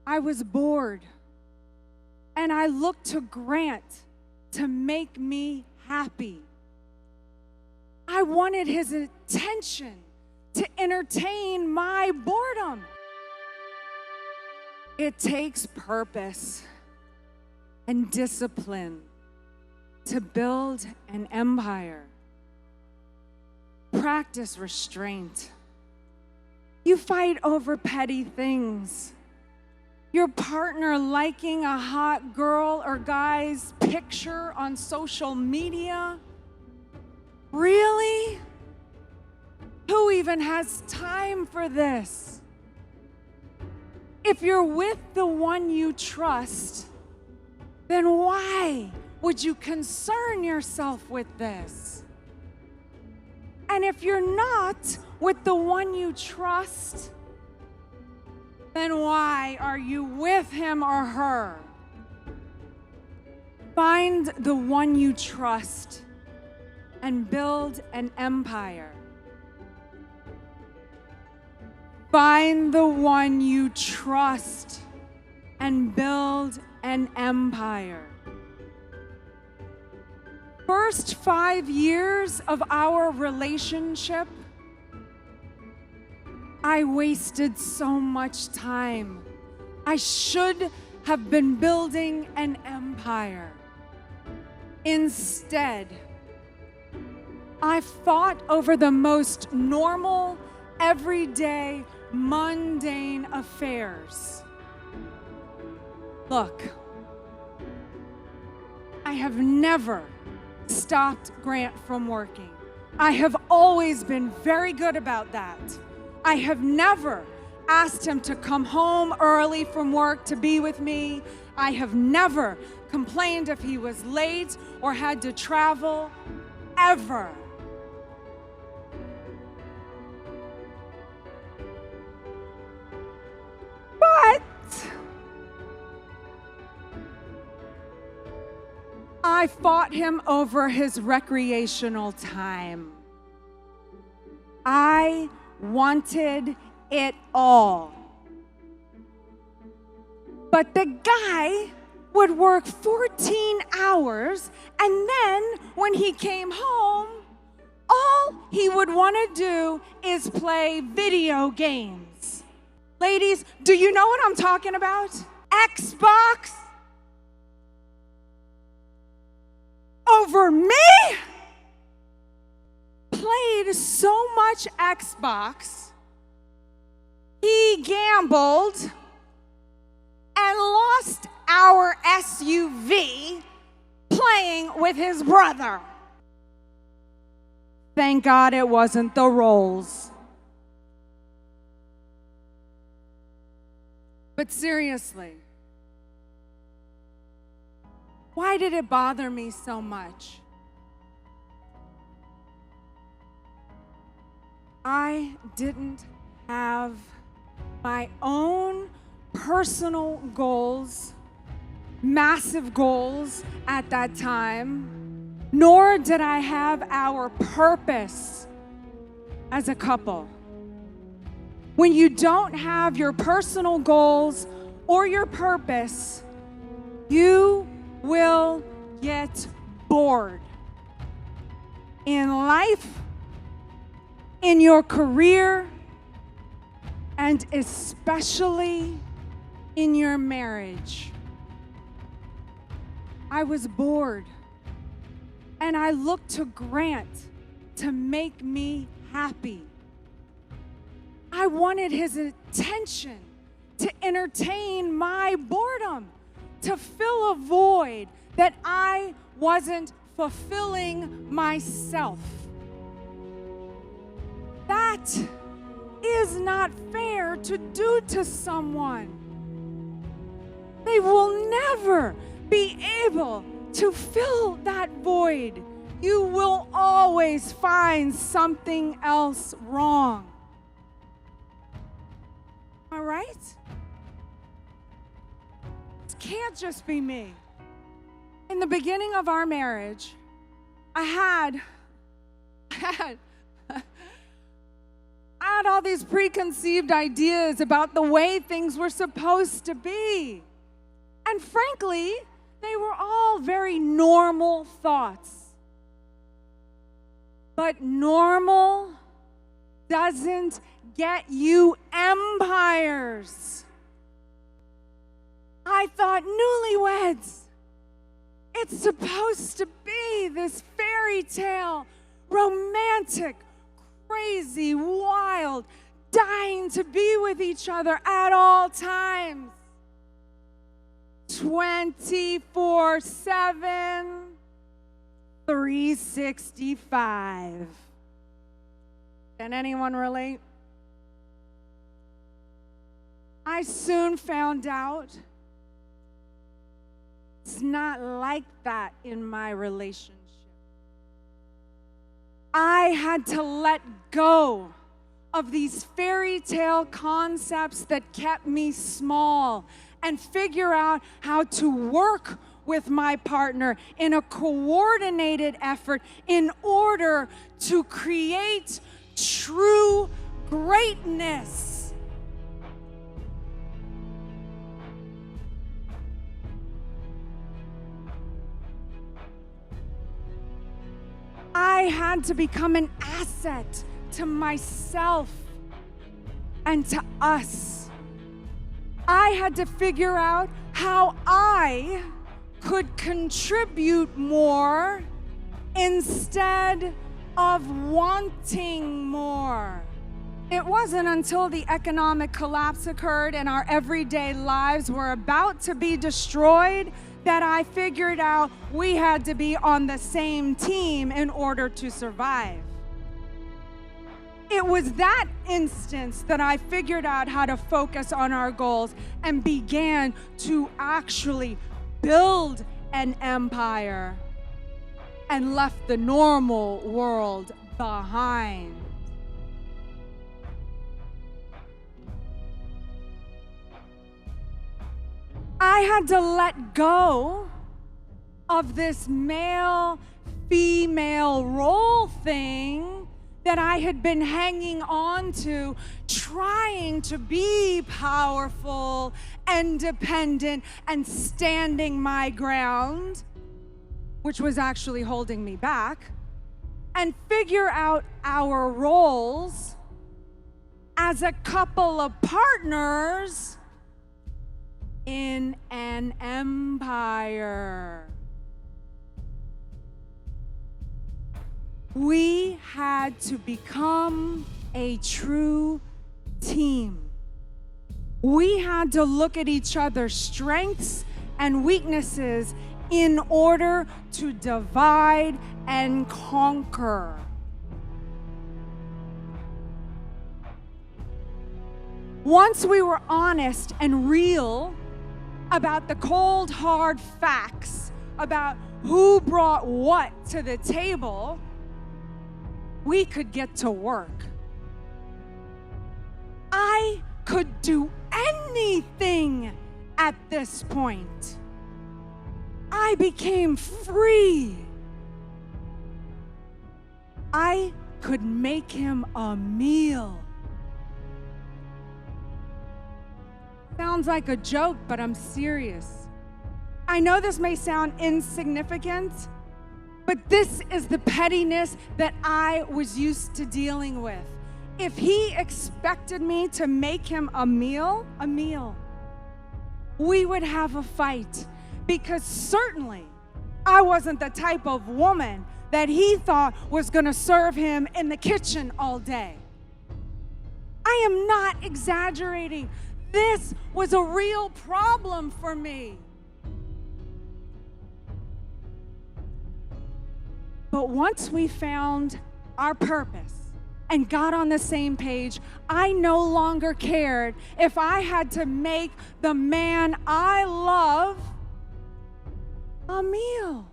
I was bored, and I looked to Grant to make me happy. I wanted his attention to entertain my boredom. It takes purpose and discipline to build an empire. Practice restraint. You fight over petty things. Your partner liking a hot girl or guy's picture on social media. Really? Who even has time for this? If you're with the one you trust, then why would you concern yourself with this? And if you're not with the one you trust, then why are you with him or her? Find the one you trust and build an empire. Find the one you trust and build an empire. First 5 years of our relationship, I wasted so much time. I should have been building an empire. Instead, I fought over the most normal, everyday, mundane affairs. Look, I have never stopped Grant from working. I have always been very good about that. I have never asked him to come home early from work to be with me. I have never complained if he was late or had to travel, ever. But I fought him over his recreational time. I wanted it all. But the guy would work 14 hours, and then when he came home, all he would want to do is play video games. Ladies, do you know what I'm talking about? Xbox over me? Played so much Xbox, he gambled and lost our SUV playing with his brother. Thank God it wasn't the Rolls. But seriously, why did it bother me so much? I didn't have my own personal goals, massive goals at that time, nor did I have our purpose as a couple. When you don't have your personal goals or your purpose, you will get bored in life, in your career, and especially in your marriage. I was bored, and I looked to Grant to make me happy. I wanted his attention to entertain my boredom, to fill a void that I wasn't fulfilling myself. That is not fair to do to someone. They will never be able to fill that void. You will always find something else wrong. All right? It can't just be me. In the beginning of our marriage, I had all these preconceived ideas about the way things were supposed to be. And frankly, they were all very normal thoughts. But normal doesn't get you empires. I thought newlyweds, it's supposed to be this fairy tale, romantic, crazy, wild, dying to be with each other at all times. 24/7, 365. Can anyone relate? I soon found out it's not like that in my relationship. I had to let go of these fairy tale concepts that kept me small and figure out how to work with my partner in a coordinated effort in order to create true greatness. I had to become an asset to myself and to us. I had to figure out how I could contribute more instead of wanting more. It wasn't until the economic collapse occurred and our everyday lives were about to be destroyed that I figured out we had to be on the same team in order to survive. It was that instance that I figured out how to focus on our goals and began to actually build an empire and left the normal world behind. I had to let go of this male-female role thing that I had been hanging on to, trying to be powerful, independent, and standing my ground, which was actually holding me back, and figure out our roles as a couple of partners in an empire. We had to become a true team. We had to look at each other's strengths and weaknesses in order to divide and conquer. Once we were honest and real about the cold, hard facts about who brought what to the table, we could get to work. I could do anything at this point. I became free. I could make him a meal. Sounds like a joke, but I'm serious. I know this may sound insignificant, but this is the pettiness that I was used to dealing with. If he expected me to make him a meal, we would have a fight, because certainly I wasn't the type of woman that he thought was gonna serve him in the kitchen all day. I am not exaggerating. This was a real problem for me. But once we found our purpose and got on the same page, I no longer cared if I had to make the man I love a meal.